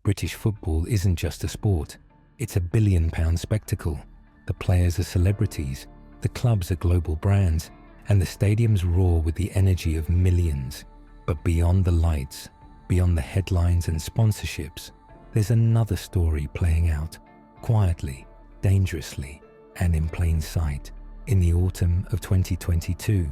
British football isn't just a sport. It's a billion-pound spectacle. The players are celebrities, the clubs are global brands, and the stadiums roar with the energy of millions. But beyond the lights, beyond the headlines and sponsorships, there's another story playing out, quietly, dangerously, and in plain sight. In the autumn of 2022,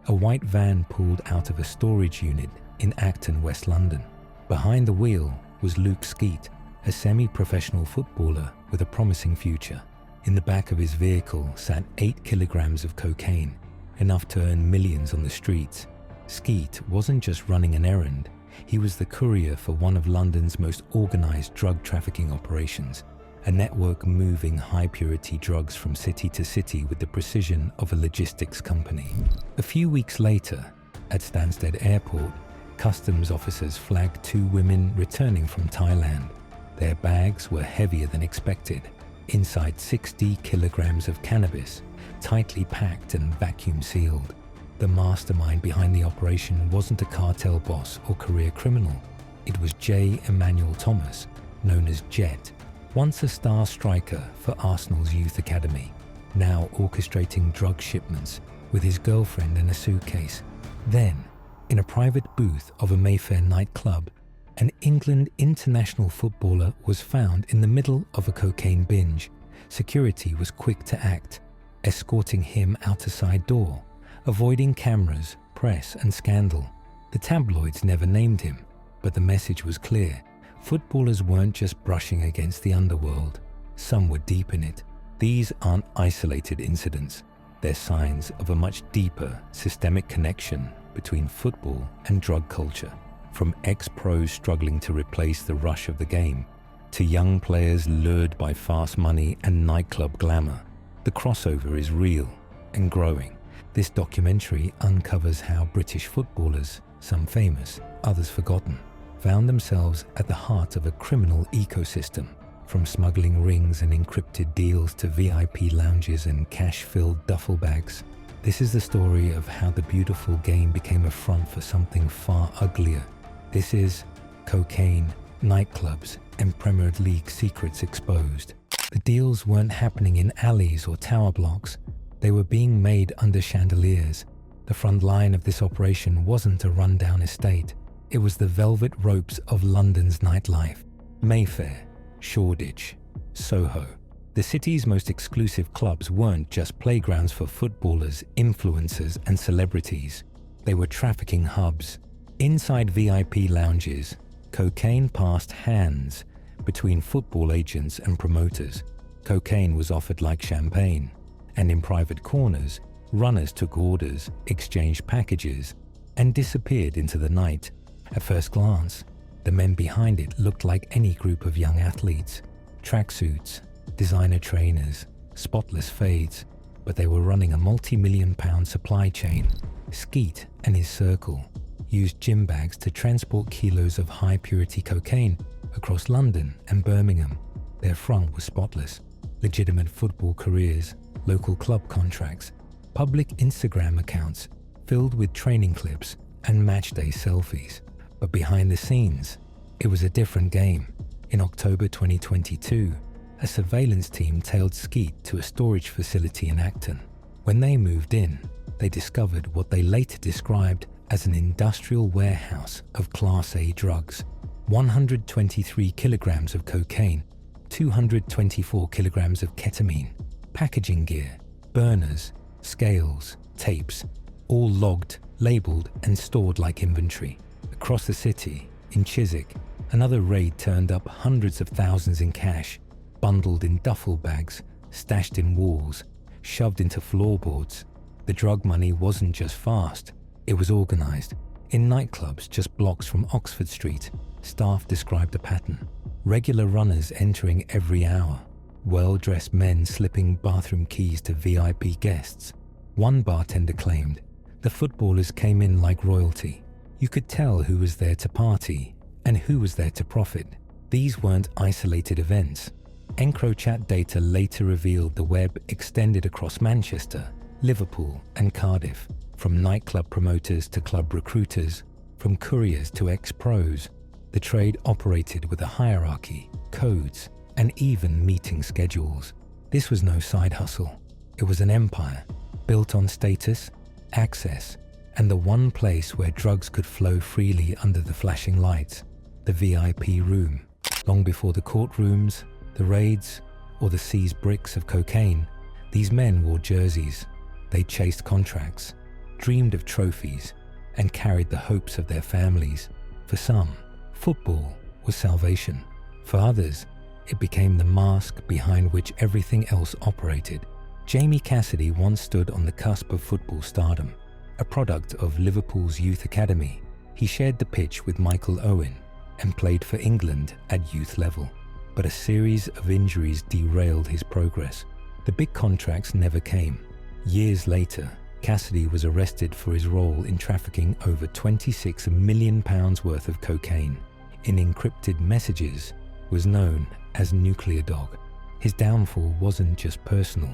a white van pulled out of a storage unit in Acton, West London. Behind the wheel was Luke Skeete, a semi-professional footballer with a promising future. In the back of his vehicle sat 8 kilograms of cocaine, enough to earn millions on the streets. Skeete wasn't just running an errand, he was the courier for one of London's most organized drug trafficking operations, a network moving high-purity drugs from city to city with the precision of a logistics company. A few weeks later, at Stansted Airport, customs officers flagged 2 women returning from Thailand. Their bags were heavier than expected, inside 60 kilograms of cannabis, tightly packed and vacuum sealed. The mastermind behind the operation wasn't a cartel boss or career criminal. It was Jay Emmanuel-Thomas, known as Jet, once a star striker for Arsenal's youth academy, now orchestrating drug shipments with his girlfriend in a suitcase. Then, in a private booth of a Mayfair nightclub, an England international footballer was found in the middle of a cocaine binge. Security was quick to act, escorting him out a side door, avoiding cameras, press and scandal. The tabloids never named him, but the message was clear. Footballers weren't just brushing against the underworld. Some were deep in it. These aren't isolated incidents. They're signs of a much deeper, systemic connection between football and drug culture. From ex-pros struggling to replace the rush of the game, to young players lured by fast money and nightclub glamour, the crossover is real and growing. This documentary uncovers how British footballers, some famous, others forgotten, found themselves at the heart of a criminal ecosystem, from smuggling rings and encrypted deals to VIP lounges and cash-filled duffel bags. This is the story of how the beautiful game became a front for something far uglier. This is cocaine, nightclubs, and Premier League secrets exposed. The deals weren't happening in alleys or tower blocks. They were being made under chandeliers. The front line of this operation wasn't a rundown estate. It was the velvet ropes of London's nightlife. Mayfair, Shoreditch, Soho. The city's most exclusive clubs weren't just playgrounds for footballers, influencers, and celebrities. They were trafficking hubs. Inside VIP lounges, cocaine passed hands between football agents and promoters. Cocaine was offered like champagne. And in private corners, runners took orders, exchanged packages, and disappeared into the night. At first glance, the men behind it looked like any group of young athletes. Tracksuits, designer trainers, spotless fades, but they were running a multi-million-pound supply chain. Skeete and his circle used gym bags to transport kilos of high-purity cocaine across London and Birmingham. Their front was spotless. Legitimate football careers, local club contracts, public Instagram accounts filled with training clips and matchday selfies. But behind the scenes, it was a different game. In October 2022, a surveillance team tailed Skeete to a storage facility in Acton. When they moved in, they discovered what they later described as an industrial warehouse of Class A drugs. 123 kilograms of cocaine, 224 kilograms of ketamine, packaging gear, burners, scales, tapes, all logged, labeled, and stored like inventory. Across the city, in Chiswick, another raid turned up hundreds of thousands in cash, bundled in duffel bags, stashed in walls, shoved into floorboards. The drug money wasn't just fast, it was organized. In nightclubs just blocks from Oxford Street, staff described a pattern. Regular runners entering every hour, well-dressed men slipping bathroom keys to VIP guests. One bartender claimed, the footballers came in like royalty. You could tell who was there to party and who was there to profit. These weren't isolated events. EncroChat data later revealed the web extended across Manchester, Liverpool, and Cardiff, from nightclub promoters to club recruiters, from couriers to ex-pros. The trade operated with a hierarchy, codes, and even meeting schedules. This was no side hustle. It was an empire built on status, access, and the one place where drugs could flow freely under the flashing lights, the VIP room. Long before the courtrooms, the raids, or the seized bricks of cocaine, these men wore jerseys. They chased contracts, dreamed of trophies, and carried the hopes of their families. For some, football was salvation. For others, it became the mask behind which everything else operated. Jamie Cassidy once stood on the cusp of football stardom. A product of Liverpool's youth academy, he shared the pitch with Michael Owen and played for England at youth level. But a series of injuries derailed his progress. The big contracts never came. Years later, Cassidy was arrested for his role in trafficking over £26 million worth of cocaine in encrypted messages, was known as Nuclear Dog. His downfall wasn't just personal.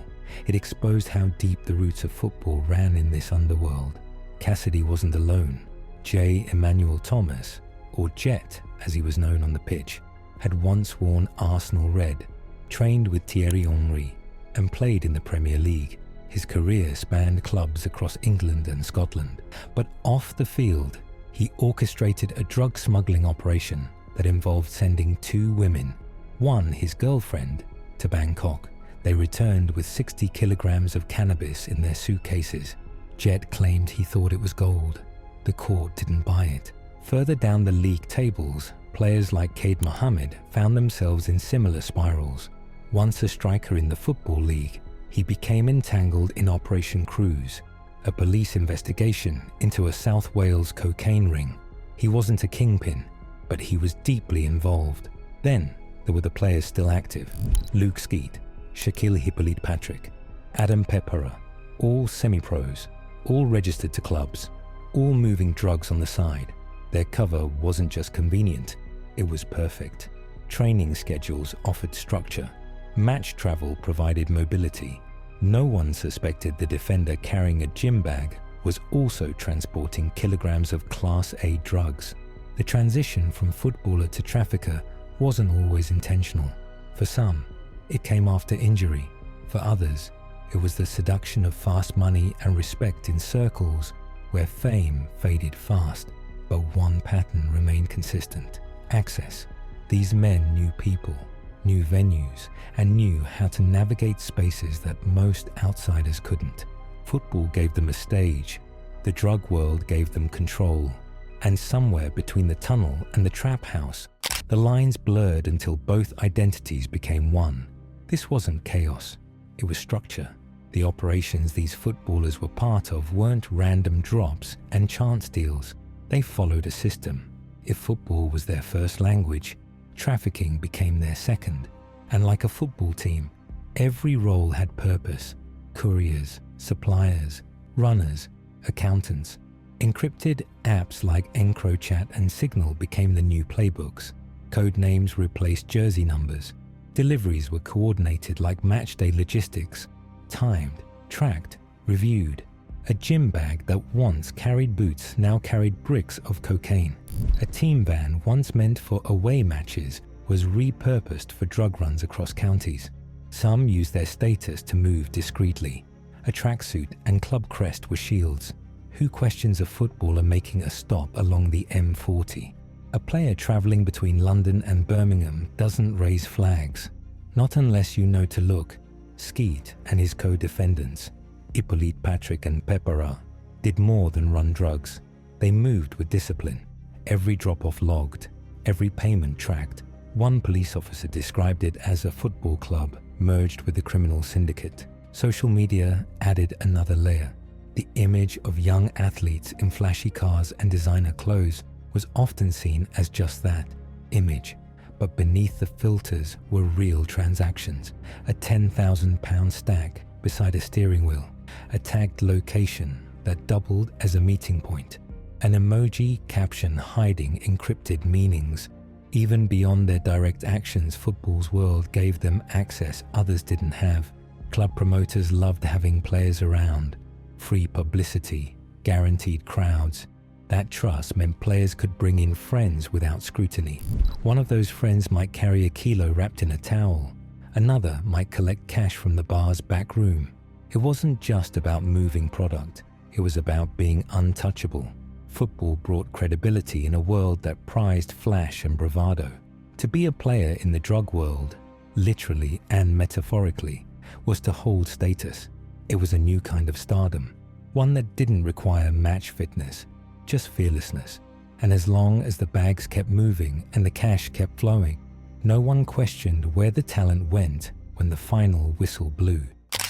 It exposed how deep the roots of football ran in this underworld. Cassidy wasn't alone. Jay Emmanuel-Thomas, or Jet as he was known on the pitch, had once worn Arsenal red, trained with Thierry Henry, and played in the Premier League. His career spanned clubs across England and Scotland, but off the field, he orchestrated a drug smuggling operation that involved sending 2 women, one his girlfriend, to Bangkok. They returned with 60 kilograms of cannabis in their suitcases. Jet claimed he thought it was gold. The court didn't buy it. Further down the league tables, players like Cade Mohammed found themselves in similar spirals. Once a striker in the Football League, he became entangled in Operation Cruise, a police investigation into a South Wales cocaine ring. He wasn't a kingpin, but he was deeply involved. Then there were the players still active: Luke Skeete, Shaquille Hippolyte-Patrick, Adam Pepera, all semi-pros, all registered to clubs, all moving drugs on the side. Their cover wasn't just convenient, it was perfect. Training schedules offered structure. Match travel provided mobility. No one suspected the defender carrying a gym bag was also transporting kilograms of Class A drugs. The transition from footballer to trafficker wasn't always intentional. For some, it came after injury. For others, it was the seduction of fast money and respect in circles where fame faded fast. But one pattern remained consistent: access. These men knew people, knew venues, and knew how to navigate spaces that most outsiders couldn't. Football gave them a stage. The drug world gave them control. And somewhere between the tunnel and the trap house, the lines blurred until both identities became one. This wasn't chaos, it was structure. The operations these footballers were part of weren't random drops and chance deals. They followed a system. If football was their first language, trafficking became their second. And like a football team, every role had purpose: couriers, suppliers, runners, accountants. Encrypted apps like EncroChat and Signal became the new playbooks. Code names replaced jersey numbers. Deliveries were coordinated like matchday logistics, timed, tracked, reviewed. A gym bag that once carried boots now carried bricks of cocaine. A team van once meant for away matches was repurposed for drug runs across counties. Some used their status to move discreetly. A tracksuit and club crest were shields. Who questions a footballer making a stop along the M40? A player travelling between London and Birmingham doesn't raise flags. Not unless you know to look. Skeete and his co-defendants, Hippolyte-Patrick and Pepera, did more than run drugs. They moved with discipline. Every drop-off logged, every payment tracked. One police officer described it as a football club merged with the criminal syndicate. Social media added another layer. The image of young athletes in flashy cars and designer clothes was often seen as just that, image. But beneath the filters were real transactions. A £10,000 stack beside a steering wheel. A tagged location that doubled as a meeting point. An emoji caption hiding encrypted meanings. Even beyond their direct actions, football's world gave them access others didn't have. Club promoters loved having players around. Free publicity, guaranteed crowds. That trust meant players could bring in friends without scrutiny. One of those friends might carry a kilo wrapped in a towel. Another might collect cash from the bar's back room. It wasn't just about moving product. It was about being untouchable. Football brought credibility in a world that prized flash and bravado. To be a player in the drug world, literally and metaphorically, was to hold status. It was a new kind of stardom, one that didn't require match fitness, just fearlessness. And as long as the bags kept moving and the cash kept flowing, no one questioned where the talent went when the final whistle blew.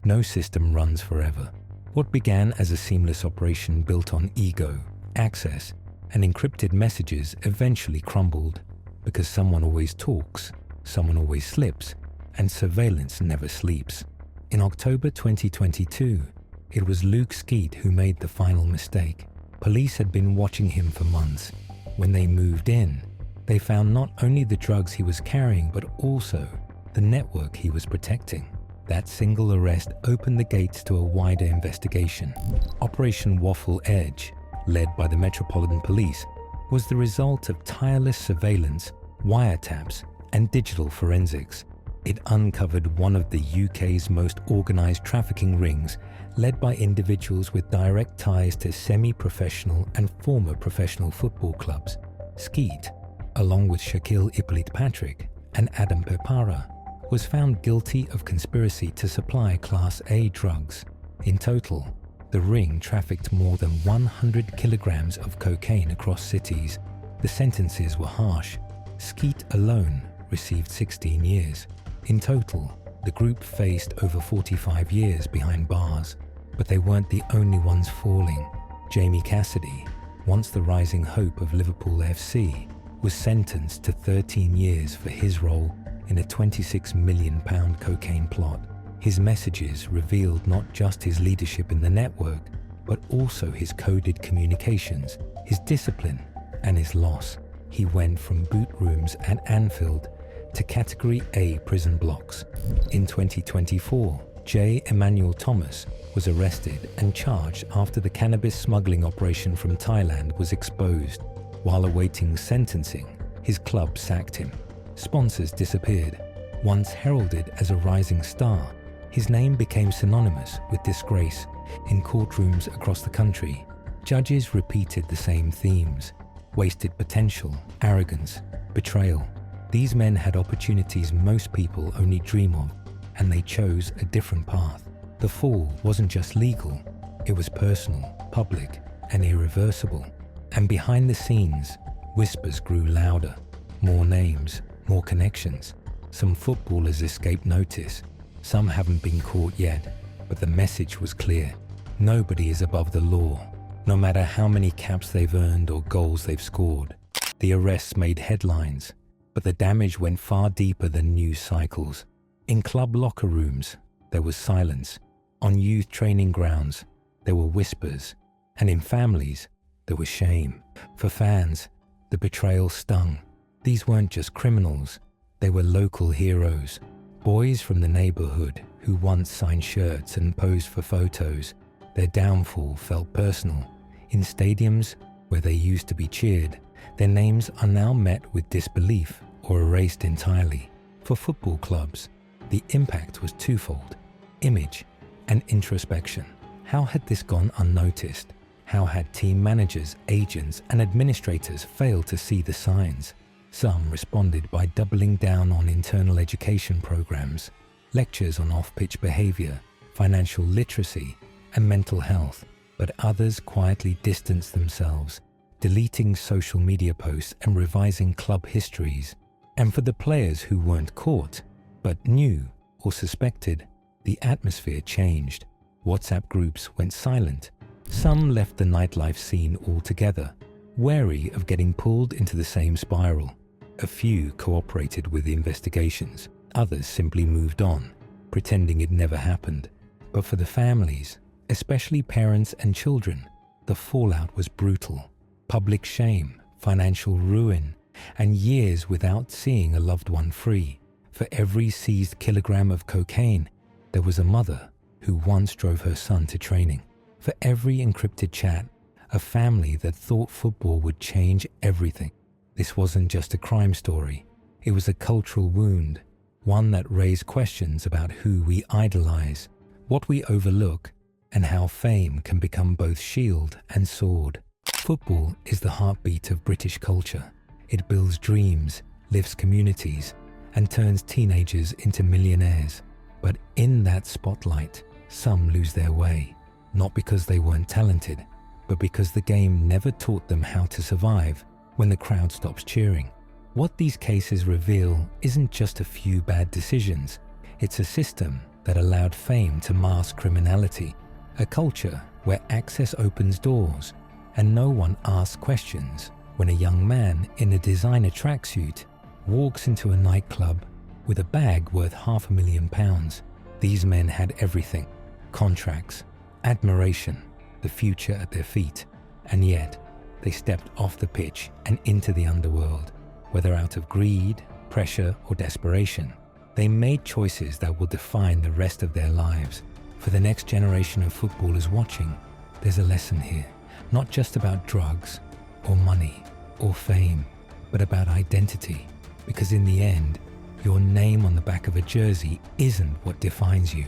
No system runs forever. What began as a seamless operation built on ego, access, and encrypted messages eventually crumbled, because someone always talks, someone always slips, and surveillance never sleeps. In October 2022, it was Luke Skeete who made the final mistake. Police had been watching him for months. When they moved in, they found not only the drugs he was carrying, but also the network he was protecting. That single arrest opened the gates to a wider investigation. Operation Waffle Edge, led by the Metropolitan Police, was the result of tireless surveillance, wiretaps, and digital forensics. It uncovered one of the UK's most organised trafficking rings, led by individuals with direct ties to semi-professional and former professional football clubs. Skeete, along with Shaquille Patrick and Adam Pepara, was found guilty of conspiracy to supply Class A drugs. In total, the ring trafficked more than 100 kilograms of cocaine across cities. The sentences were harsh. Skeete alone received 16 years. In total, the group faced over 45 years behind bars. But they weren't the only ones falling. Jamie Cassidy, once the rising hope of Liverpool FC, was sentenced to 13 years for his role in a £26 million cocaine plot. His messages revealed not just his leadership in the network, but also his coded communications, his discipline, and his loss. He went from boot rooms at Anfield to Category A prison blocks. In 2024, Jay Emmanuel-Thomas was arrested and charged after the cannabis smuggling operation from Thailand was exposed. While awaiting sentencing, his club sacked him. Sponsors disappeared. Once heralded as a rising star, his name became synonymous with disgrace. In courtrooms across the country, judges repeated the same themes: wasted potential, arrogance, betrayal. These men had opportunities most people only dream of, and they chose a different path. The fall wasn't just legal, it was personal, public, and irreversible. And behind the scenes, whispers grew louder. More names, more connections. Some footballers escaped notice. Some haven't been caught yet, but the message was clear. Nobody is above the law, no matter how many caps they've earned or goals they've scored. The arrests made headlines, but the damage went far deeper than news cycles. In club locker rooms, there was silence. On youth training grounds, there were whispers. And in families, there was shame. For fans, the betrayal stung. These weren't just criminals, they were local heroes. Boys from the neighborhood who once signed shirts and posed for photos. Their downfall felt personal. In stadiums where they used to be cheered, their names are now met with disbelief or erased entirely. For football clubs, the impact was twofold: image and introspection. How had this gone unnoticed? How had team managers, agents, and administrators failed to see the signs? Some responded by doubling down on internal education programs, lectures on off-pitch behavior, financial literacy, and mental health. But others quietly distanced themselves, deleting social media posts and revising club histories. And for the players who weren't caught, but knew or suspected, the atmosphere changed. WhatsApp groups went silent. Some left the nightlife scene altogether, wary of getting pulled into the same spiral. A few cooperated with the investigations. Others simply moved on, pretending it never happened. But for the families, especially parents and children, the fallout was brutal. Public shame, financial ruin, and years without seeing a loved one free. For every seized kilogram of cocaine, there was a mother who once drove her son to training. For every encrypted chat, a family that thought football would change everything. This wasn't just a crime story. It was a cultural wound, one that raised questions about who we idolize, what we overlook, and how fame can become both shield and sword. Football is the heartbeat of British culture. It builds dreams, lifts communities, and turns teenagers into millionaires. But in that spotlight, some lose their way, not because they weren't talented, but because the game never taught them how to survive when the crowd stops cheering. What these cases reveal isn't just a few bad decisions, it's a system that allowed fame to mask criminality, a culture where access opens doors and no one asks questions. When a young man in a designer tracksuit walks into a nightclub with a bag worth £500,000, these men had everything: contracts, admiration, the future at their feet, and yet they stepped off the pitch and into the underworld. Whether out of greed, pressure, or desperation, they made choices that will define the rest of their lives. For the next generation of footballers watching, there's a lesson here, not just about drugs, or money, or fame, but about identity. Because in the end, your name on the back of a jersey isn't what defines you.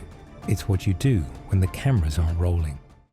It's what you do when the cameras aren't rolling.